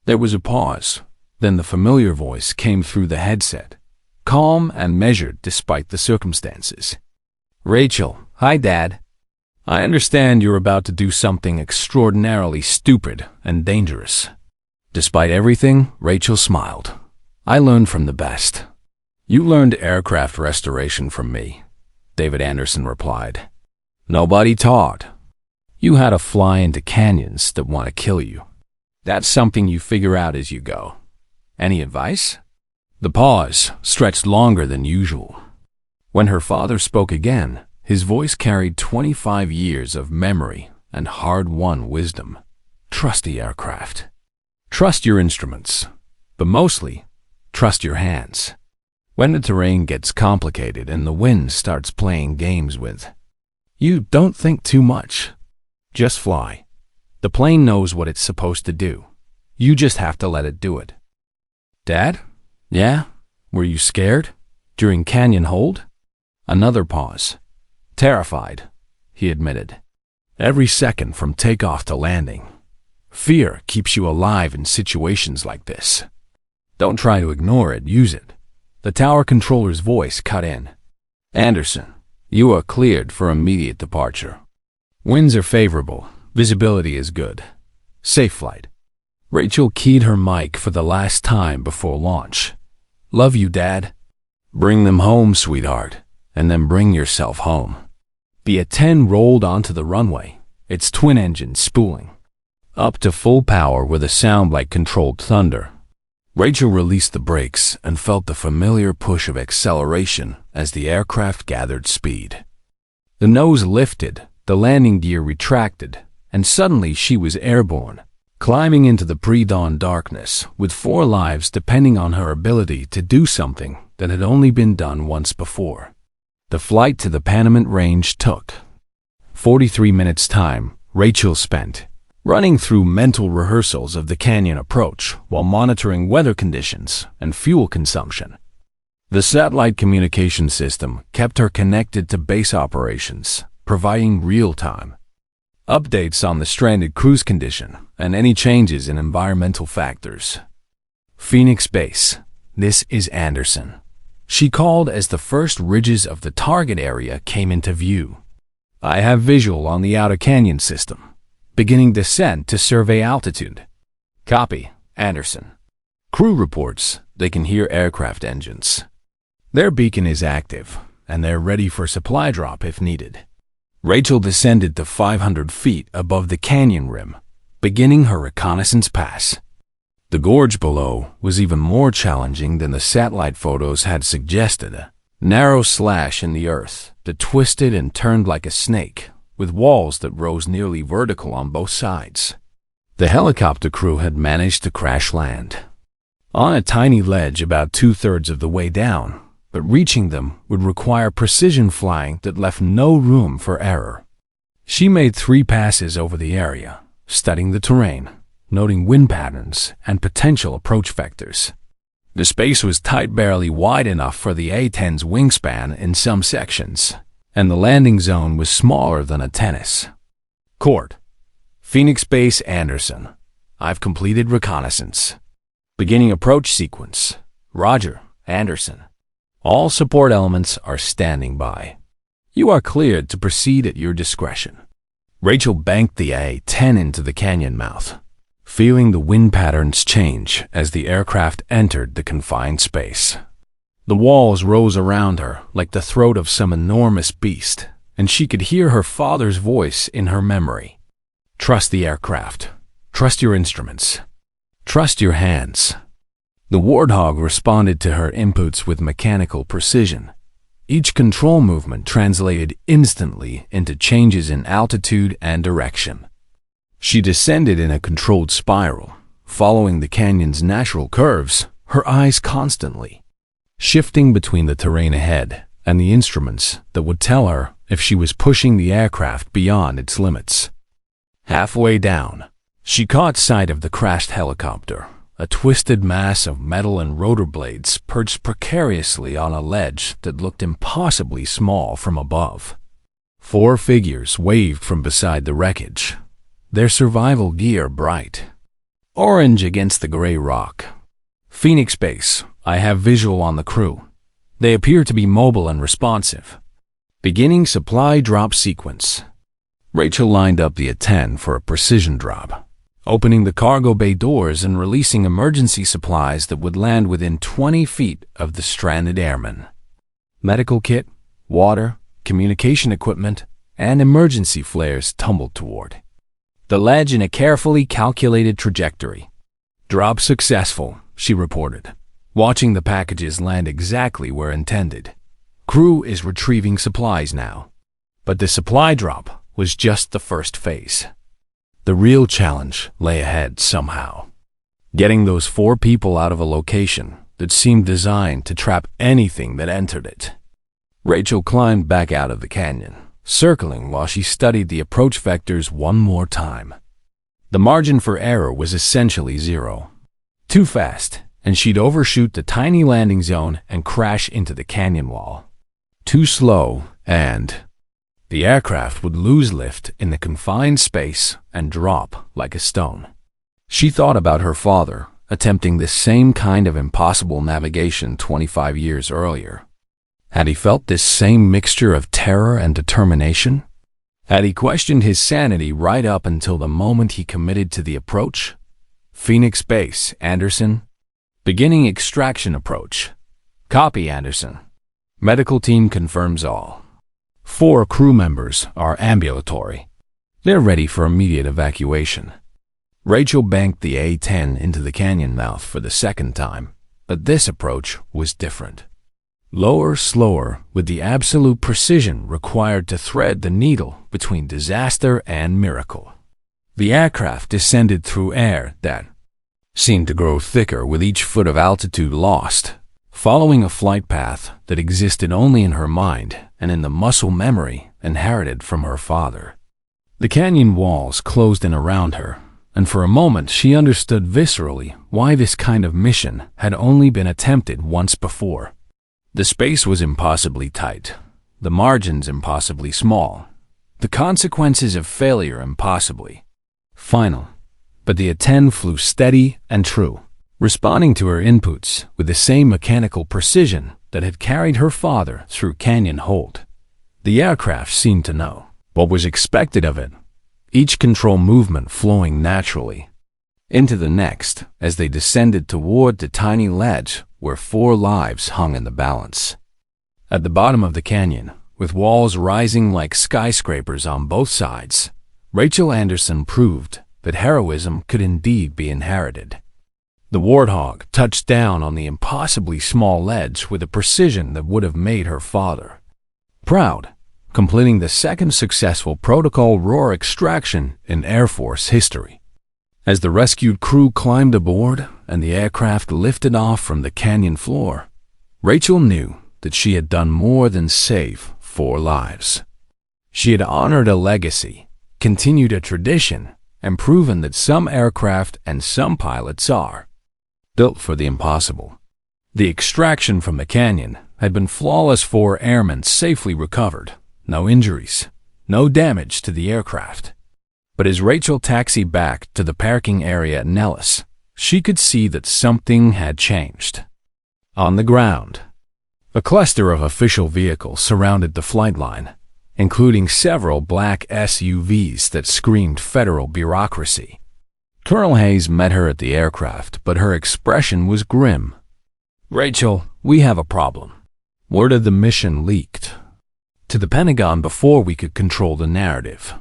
There was a pause. Then the familiar voice came through the headset, calm and measured despite the circumstances. "Rachel, hi Dad. I understand you're about to do something extraordinarily stupid and dangerous." Despite everything, Rachel smiled. "I learned from the best." "You learned aircraft restoration from me," David Anderson replied. "Nobody taught. You had to fly into canyons that want to kill you. That's something you figure out as you go. Any advice?" The pause stretched longer than usual. When her father spoke again, his voice carried 25 years of memory and hard-won wisdom. "Trust the aircraft. Trust your instruments. But mostly, trust your hands. When the terrain gets complicated and the wind starts playing games with you, don't think too much. Just fly. The plane knows what it's supposed to do. You just have to let it do it." "Dad? Yeah? Were you scared? During canyon hold?" Another pause. "Terrified," he admitted. "Every second from takeoff to landing. Fear keeps you alive in situations like this. Don't try to ignore it, use it." The tower controller's voice cut in. "Anderson, you are cleared for immediate departure. Winds are favorable. Visibility is good. Safe flight." Rachel keyed her mic for the last time before launch. "Love you, Dad. Bring them home, sweetheart, and then bring yourself home." B-10 rolled onto the runway, its twin engines spooling up to full power with a sound like controlled thunder. Rachel released the brakes and felt the familiar push of acceleration as the aircraft gathered speed. The nose lifted, the landing gear retracted, and suddenly she was airborne, climbing into the pre-dawn darkness with 4 lives depending on her ability to do something that had only been done once before. The flight to the Panamint Range took 43 minutes time. Rachel spent running through mental rehearsals of the canyon approach while monitoring weather conditions and fuel consumption. The satellite communication system kept her connected to base operations, providing real-time updates on the stranded crew's condition and any changes in environmental factors. Phoenix Base. This is Anderson. She called as the first ridges of the target area came into view. I have visual on the outer canyon system. Beginning descent to survey altitude. Copy, Anderson. Crew reports they can hear aircraft engines. Their beacon is active, and they're ready for supply drop if needed. Rachel descended to 500 feet above the canyon rim, beginning her reconnaissance pass. The gorge below was even more challenging than the satellite photos had suggested. A narrow slash in the earth that twisted and turned like a snake, with walls that rose nearly vertical on both sides. The helicopter crew had managed to crash land on a tiny ledge about 2/3 of the way down, but reaching them would require precision flying that left no room for error. She made 3 passes over the area, studying the terrain, noting wind patterns and potential approach vectors. The space was tight, barely wide enough for the A-10's wingspan in some sections, and the landing zone was smaller than a tennis court. Phoenix Base, Anderson. I've completed reconnaissance. Beginning approach sequence. Roger, Anderson. All support elements are standing by. You are cleared to proceed at your discretion. Rachel banked the A-10 into the canyon mouth, feeling the wind patterns change as the aircraft entered the confined space. The walls rose around her like the throat of some enormous beast, and she could hear her father's voice in her memory. Trust the aircraft. Trust your instruments. Trust your hands. The Warthog responded to her inputs with mechanical precision. Each control movement translated instantly into changes in altitude and direction. She descended in a controlled spiral, following the canyon's natural curves, her eyes constantly shifting between the terrain ahead and the instruments that would tell her if she was pushing the aircraft beyond its limits. Halfway down, she caught sight of the crashed helicopter, a twisted mass of metal and rotor blades perched precariously on a ledge that looked impossibly small from above. 4 figures waved from beside the wreckage, their survival gear bright orange against the gray rock. Phoenix Base. I have visual on the crew. They appear to be mobile and responsive. Beginning supply drop sequence. Rachel lined up the A-10 for a precision drop, opening the cargo bay doors and releasing emergency supplies that would land within 20 feet of the stranded airmen. Medical kit, water, communication equipment, and emergency flares tumbled toward the ledge in a carefully calculated trajectory. Drop successful, she reported, watching the packages land exactly where intended. Crew is retrieving supplies now. But the supply drop was just the first phase. The real challenge lay ahead somehow. Getting those 4 people out of a location that seemed designed to trap anything that entered it. Rachel climbed back out of the canyon, circling while she studied the approach vectors one more time. The margin for error was essentially 0. Too fast, and she'd overshoot the tiny landing zone and crash into the canyon wall. Too slow, and the aircraft would lose lift in the confined space and drop like a stone. She thought about her father attempting this same kind of impossible navigation 25 years earlier. Had he felt this same mixture of terror and determination? Had he questioned his sanity right up until the moment he committed to the approach? Phoenix Base, Anderson. Beginning extraction approach. Copy, Anderson. Medical team confirms all. 4 crew members are ambulatory. They're ready for immediate evacuation. Rachel banked the A-10 into the canyon mouth for the second time, but this approach was different. Lower, slower, with the absolute precision required to thread the needle between disaster and miracle. The aircraft descended through air that seemed to grow thicker with each foot of altitude lost, following a flight path that existed only in her mind and in the muscle memory inherited from her father. The canyon walls closed in around her, and for a moment she understood viscerally why this kind of mission had only been attempted once before. The space was impossibly tight, the margins impossibly small, the consequences of failure impossibly final. But the A-10 flew steady and true, responding to her inputs with the same mechanical precision that had carried her father through Canyon Hold. The aircraft seemed to know what was expected of it, each control movement flowing naturally into the next as they descended toward the tiny ledge where 4 lives hung in the balance. At the bottom of the canyon, with walls rising like skyscrapers on both sides, Rachel Anderson proved that heroism could indeed be inherited. The Warthog touched down on the impossibly small ledge with a precision that would have made her father proud, completing the second successful Protocol Roar extraction in Air Force history. As the rescued crew climbed aboard and the aircraft lifted off from the canyon floor, Rachel knew that she had done more than save 4 lives. She had honored a legacy, continued a tradition, and proven that some aircraft and some pilots are built for the impossible. The extraction from the canyon had been flawless. 4 airmen safely recovered, no injuries, no damage to the aircraft. But as Rachel taxied back to the parking area at Nellis, she could see that something had changed. On the ground, a cluster of official vehicles surrounded the flight line, including several black SUVs that screamed federal bureaucracy. Colonel Hayes met her at the aircraft, but her expression was grim. "Rachel, we have a problem. Word of the mission leaked to the Pentagon before we could control the narrative.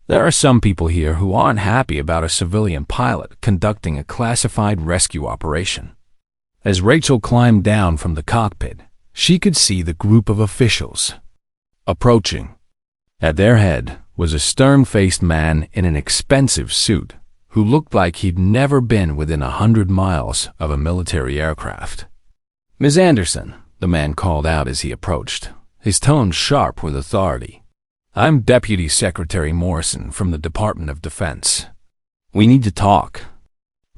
There are some people here who aren't happy about a civilian pilot conducting a classified rescue operation." As Rachel climbed down from the cockpit, she could see the group of officials approaching. At their head was a stern-faced man in an expensive suit who looked like he'd never been within 100 miles of a military aircraft. "Ms. Anderson," the man called out as he approached, his tone sharp with authority. "I'm Deputy Secretary Morrison from the Department of Defense. We need to talk."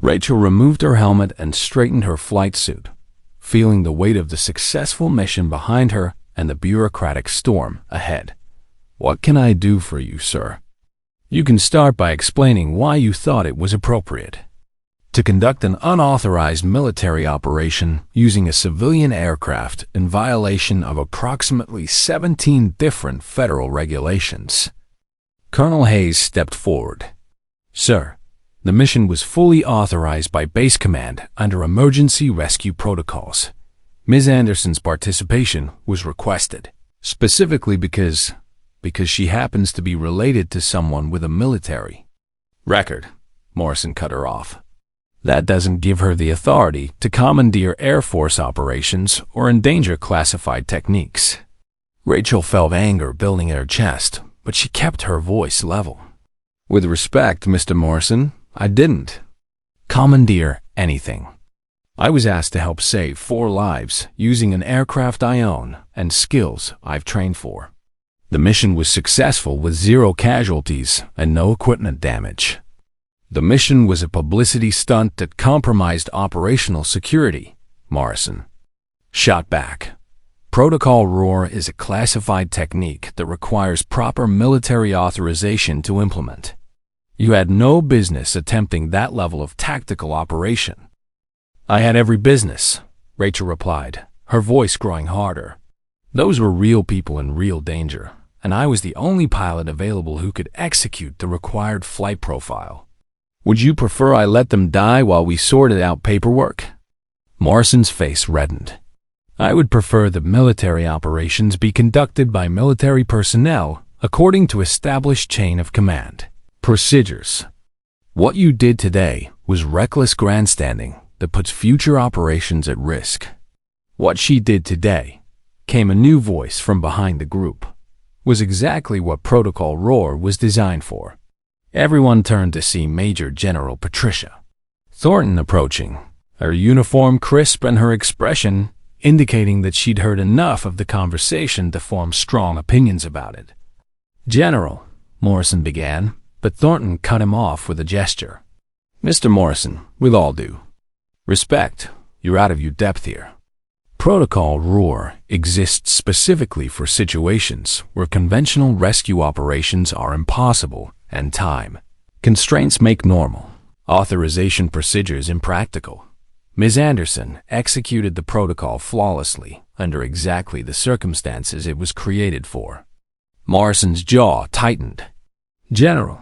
Rachel removed her helmet and straightened her flight suit, feeling the weight of the successful mission behind her and the bureaucratic storm ahead. "What can I do for you, sir?" "You can start by explaining why you thought it was appropriate to conduct an unauthorized military operation using a civilian aircraft in violation of approximately 17 different federal regulations." Colonel Hayes stepped forward. "Sir, the mission was fully authorized by Base Command under emergency rescue protocols. Ms. Anderson's participation was requested, specifically because she happens to be related to someone with a military record." Morrison cut her off. "That doesn't give her the authority to commandeer Air Force operations or endanger classified techniques." Rachel felt anger building in her chest, but she kept her voice level. "With respect, Mr. Morrison, I didn't commandeer anything. I was asked to help save 4 lives using an aircraft I own and skills I've trained for. The mission was successful with 0 casualties and no equipment damage. The mission was a publicity stunt that compromised operational security," Morrison shot back. "Protocol Roar is a classified technique that requires proper military authorization to implement. You had no business attempting that level of tactical operation." "I had every business," Rachel replied, her voice growing harder. "Those were real people in real danger, and I was the only pilot available who could execute the required flight profile. Would you prefer I let them die while we sorted out paperwork?" Morrison's face reddened. "I would prefer that military operations be conducted by military personnel according to established chain of command procedures. What you did today was reckless grandstanding that puts future operations at risk." "What she did today," came a new voice from behind the group, "was exactly what Protocol Roar was designed for." Everyone turned to see Major General Patricia Thornton approaching, her uniform crisp and her expression indicating that she'd heard enough of the conversation to form strong opinions about it. "General," Morrison began, but Thornton cut him off with a gesture. "Mr. Morrison, with all due respect, you're out of your depth here. Protocol ROAR exists specifically for situations where conventional rescue operations are impossible and time constraints make normal authorization procedures impractical. Ms. Anderson executed the protocol flawlessly under exactly the circumstances it was created for." Morrison's jaw tightened. "General,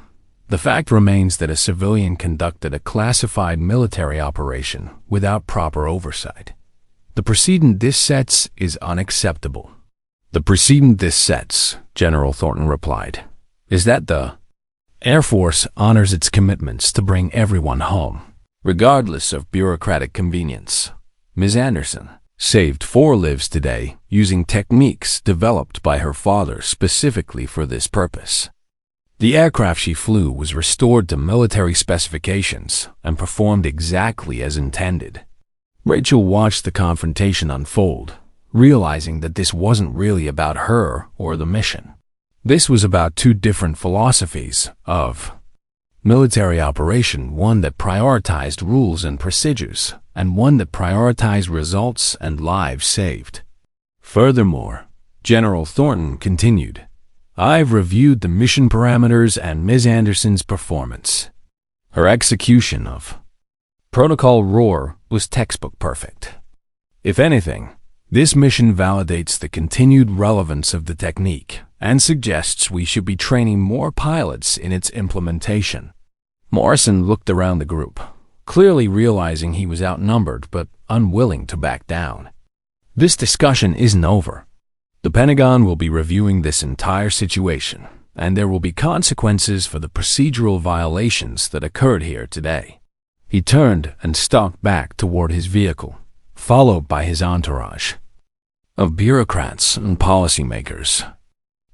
the fact remains that a civilian conducted a classified military operation without proper oversight. The precedent this sets is unacceptable." "The precedent this sets," General Thornton replied, "is that the Air Force honors its commitments to bring everyone home, regardless of bureaucratic convenience. Ms. Anderson saved 4 lives today using techniques developed by her father specifically for this purpose. The aircraft she flew was restored to military specifications and performed exactly as intended." Rachel watched the confrontation unfold, realizing that this wasn't really about her or the mission. This was about 2 different philosophies of military operation, one that prioritized rules and procedures, and one that prioritized results and lives saved. Furthermore, General Thornton continued, "I've reviewed the mission parameters and Ms. Anderson's performance. Her execution of Protocol ROAR was textbook perfect. If anything, this mission validates the continued relevance of the technique and suggests we should be training more pilots in its implementation." Morrison looked around the group, clearly realizing he was outnumbered but unwilling to back down. "This discussion isn't over. The Pentagon will be reviewing this entire situation, and there will be consequences for the procedural violations that occurred here today." He turned and stalked back toward his vehicle, followed by his entourage of bureaucrats and policymakers.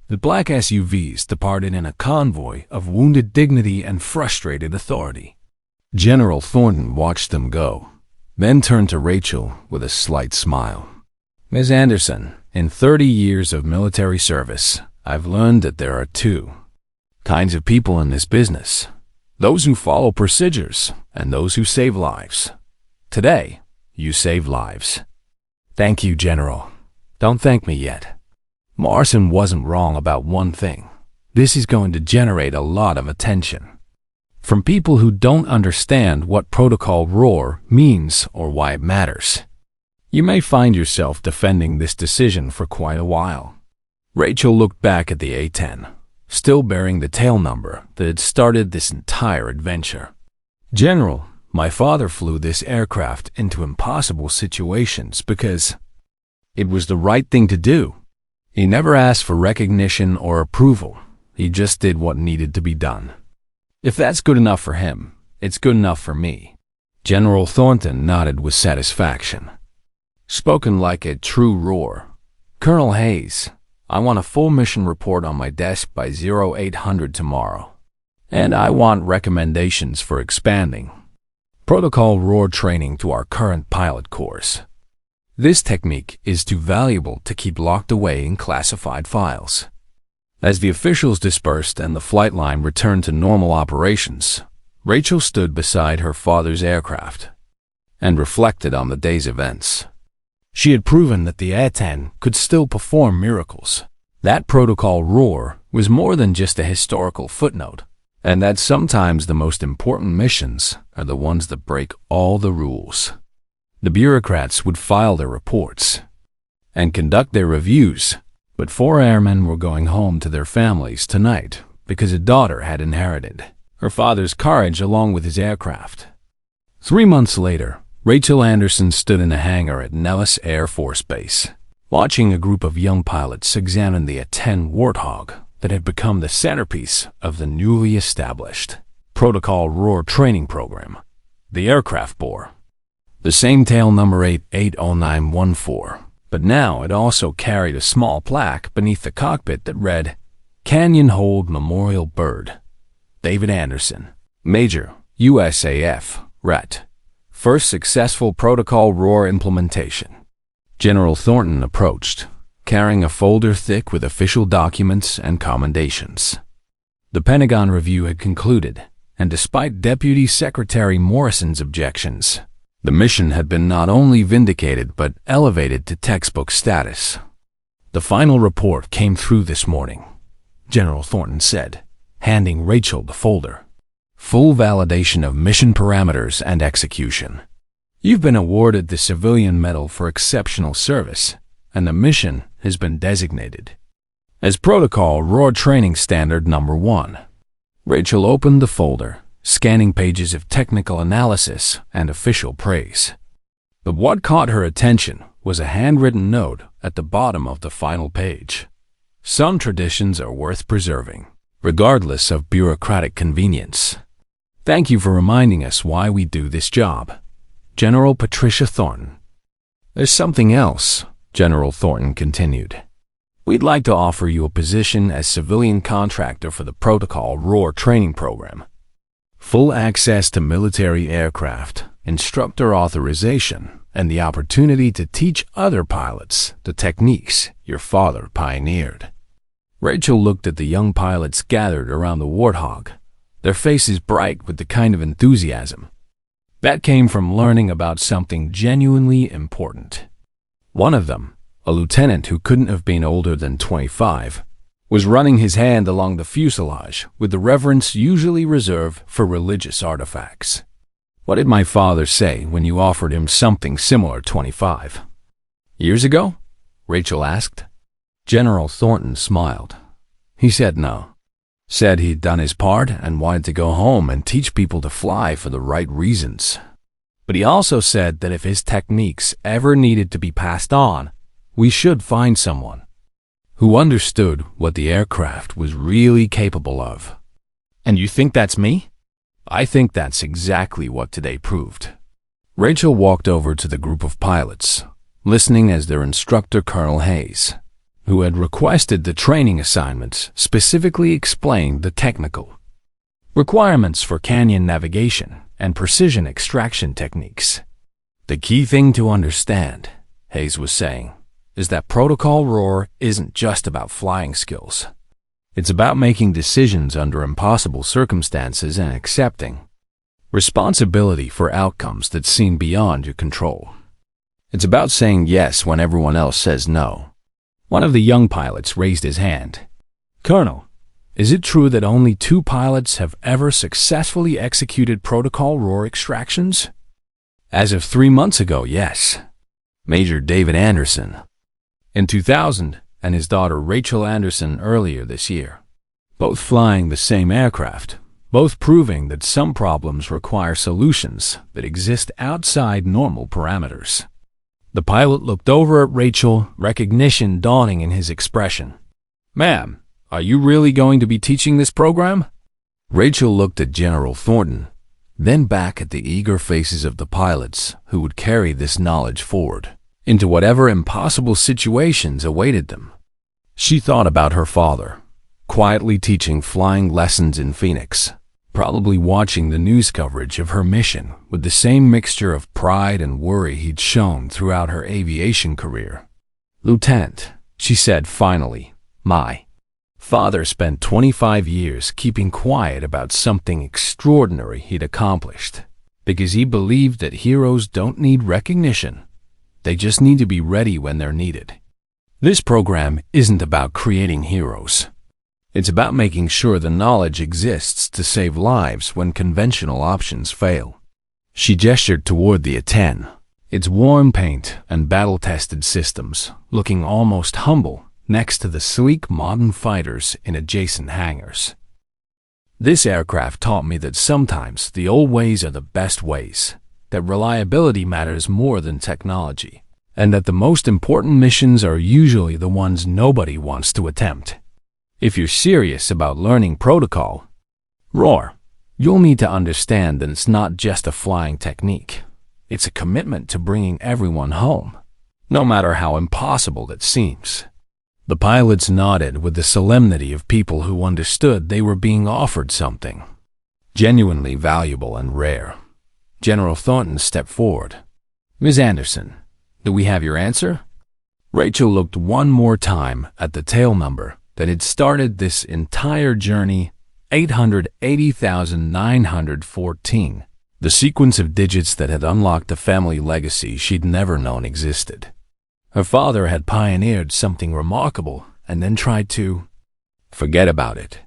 The black SUVs departed in a convoy of wounded dignity and frustrated authority. General Thornton watched them go, then turned to Rachel with a slight smile. "Ms. Anderson, in 30 years of military service, I've learned that there are 2 kinds of people in this business: those who follow procedures and those who save lives. Today, you save lives." "Thank you, General. Don't thank me yet." Morrison wasn't wrong about one thing. This is going to generate a lot of attention from people who don't understand what Protocol ROAR means or why it matters. You may find yourself defending this decision for quite a while. Rachel looked back at the A-10, still bearing the tail number that had started this entire adventure. "General, my father flew this aircraft into impossible situations because it was the right thing to do. He never asked for recognition or approval. He just did what needed to be done. If that's good enough for him, it's good enough for me." General Thornton nodded with satisfaction. "Spoken like a true roar. Colonel Hayes, I want a full mission report on my desk by 0800 tomorrow. And I want recommendations for expanding Protocol ROAR training to our current pilot course. This technique is too valuable to keep locked away in classified files." As the officials dispersed and the flight line returned to normal operations, Rachel stood beside her father's aircraft and reflected on the day's events. She had proven that the A-10 could still perform miracles. That Protocol ROAR was more than just a historical footnote, and that sometimes the most important missions are the ones that break all the rules. The bureaucrats would file their reports and conduct their reviews, but 4 airmen were going home to their families tonight because a daughter had inherited her father's courage along with his aircraft. 3 months later, Rachel Anderson stood in a hangar at Nellis Air Force Base, watching a group of young pilots examine the A-10 Warthog that had become the centerpiece of the newly established Protocol ROAR training program. The aircraft bore the same tail number 880914, but now it also carried a small plaque beneath the cockpit that read, "Canyon Hold Memorial Bird. David Anderson, Major, USAF, RET. First successful Protocol ROAR implementation." General Thornton approached, carrying a folder thick with official documents and commendations. The Pentagon review had concluded, and despite Deputy Secretary Morrison's objections, the mission had been not only vindicated but elevated to textbook status. The final report came through this morning, General Thornton said, handing Rachel the folder. Full validation of mission parameters and execution. You've been awarded the Civilian Medal for Exceptional Service, and the mission has been designated as Protocol Roar Training Standard Number 1. Rachel opened the folder, scanning pages of technical analysis and official praise. But what caught her attention was a handwritten note at the bottom of the final page. Some traditions are worth preserving, regardless of bureaucratic convenience. Thank you for reminding us why we do this job. General Patricia Thornton. There's something else, General Thornton continued. We'd like to offer you a position as civilian contractor for the Protocol Roar training program. Full access to military aircraft, instructor authorization, and the opportunity to teach other pilots the techniques your father pioneered. Rachel looked at the young pilots gathered around the Warthog, their faces bright with the kind of enthusiasm that came from learning about something genuinely important. One of them, a lieutenant who couldn't have been older than 25, was running his hand along the fuselage with the reverence usually reserved for religious artifacts. What did my father say when you offered him something similar 25 years ago? Rachel asked. General Thornton smiled. He said no. Said he'd done his part and wanted to go home and teach people to fly for the right reasons. But he also said that if his techniques ever needed to be passed on, we should find someone who understood what the aircraft was really capable of. And you think that's me? I think that's exactly what today proved. Rachel walked over to the group of pilots, listening as their instructor, Colonel Hayes, who had requested the training assignments, specifically explained the technical requirements for canyon navigation and precision extraction techniques. The key thing to understand, Hayes was saying, is that Protocol Roar isn't just about flying skills. It's about making decisions under impossible circumstances and accepting responsibility for outcomes that seem beyond your control. It's about saying yes when everyone else says no. One of the young pilots raised his hand. Colonel, is it true that only 2 pilots have ever successfully executed Protocol Roar extractions? As of 3 months ago, yes. Major David Anderson in 2000 and his daughter Rachel Anderson earlier this year, both flying the same aircraft, both proving that some problems require solutions that exist outside normal parameters. The pilot looked over at Rachel, recognition dawning in his expression. Ma'am, are you really going to be teaching this program? Rachel looked at General Thornton, then back at the eager faces of the pilots who would carry this knowledge forward into whatever impossible situations awaited them. She thought about her father, quietly teaching flying lessons in Phoenix, probably watching the news coverage of her mission with the same mixture of pride and worry he'd shown throughout her aviation career. Lieutenant, she said finally, my father spent 25 years keeping quiet about something extraordinary he'd accomplished, because he believed that heroes don't need recognition. They just need to be ready when they're needed. This program isn't about creating heroes. It's about making sure the knowledge exists to save lives when conventional options fail. She gestured toward the A-10, its warm paint and battle-tested systems, looking almost humble next to the sleek modern fighters in adjacent hangars. This aircraft taught me that sometimes the old ways are the best ways, that reliability matters more than technology, and that the most important missions are usually the ones nobody wants to attempt. If you're serious about learning Protocol Roar, you'll need to understand that it's not just a flying technique. It's a commitment to bringing everyone home, no matter how impossible it seems. The pilots nodded with the solemnity of people who understood they were being offered something genuinely valuable and rare. General Thornton stepped forward. Ms. Anderson, do we have your answer? Rachel looked one more time at the tail number that had started this entire journey 880,914, the sequence of digits that had unlocked a family legacy she'd never known existed. Her father had pioneered something remarkable and then tried to forget about it.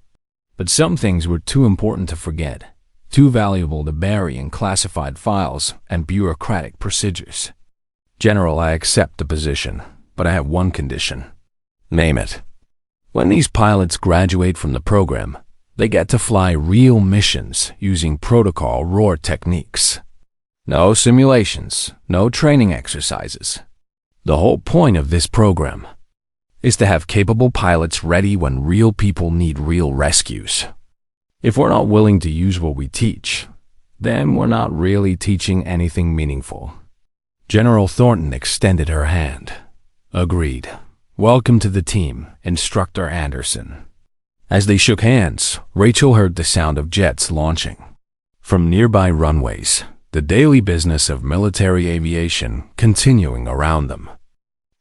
But some things were too important to forget, too valuable to bury in classified files and bureaucratic procedures. General, I accept the position, but I have one condition. Name it. When these pilots graduate from the program, they get to fly real missions using protocol ROAR techniques. No simulations, no training exercises. The whole point of this program is to have capable pilots ready when real people need real rescues. If we're not willing to use what we teach, then we're not really teaching anything meaningful. General Thornton extended her hand. Agreed. Welcome to the team, Instructor Anderson. As they shook hands, Rachel heard the sound of jets launching. From nearby runways, the daily business of military aviation continuing around them.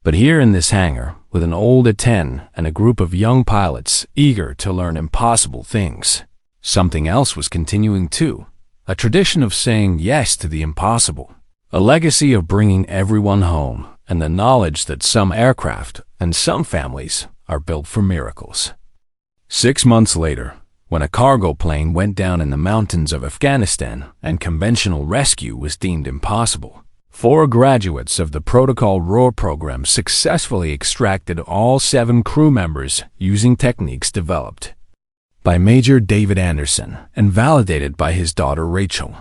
But here in this hangar, with an old A-10 and a group of young pilots eager to learn impossible things, something else was continuing too. A tradition of saying yes to the impossible. A legacy of bringing everyone home, and the knowledge that some aircraft and some families are built for miracles. 6 months later, when a cargo plane went down in the mountains of Afghanistan and conventional rescue was deemed impossible, 4 graduates of the Protocol ROAR program successfully extracted all 7 crew members using techniques developed by Major David Anderson and validated by his daughter Rachel.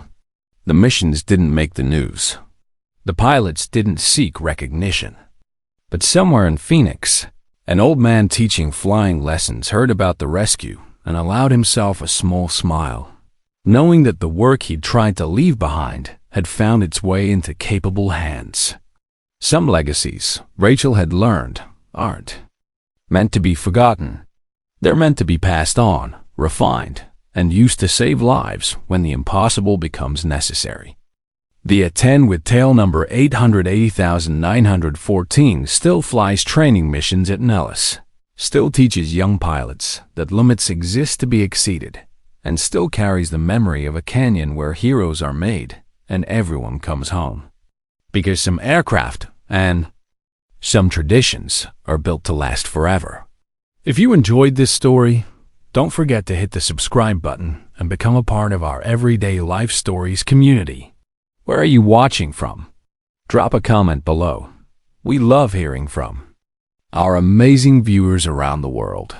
The missions didn't make the news. The pilots didn't seek recognition. But somewhere in Phoenix, an old man teaching flying lessons heard about the rescue and allowed himself a small smile, knowing that the work he'd tried to leave behind had found its way into capable hands. Some legacies, Rachel had learned, aren't meant to be forgotten. They're meant to be passed on, refined, and used to save lives when the impossible becomes necessary. The A-10 with tail number 880,914 still flies training missions at Nellis, still teaches young pilots that limits exist to be exceeded, and still carries the memory of a canyon where heroes are made and everyone comes home. Because some aircraft and some traditions are built to last forever. If you enjoyed this story, don't forget to hit the subscribe button and become a part of our Everyday Life Stories community. Where are you watching from? Drop a comment below. We love hearing from our amazing viewers around the world.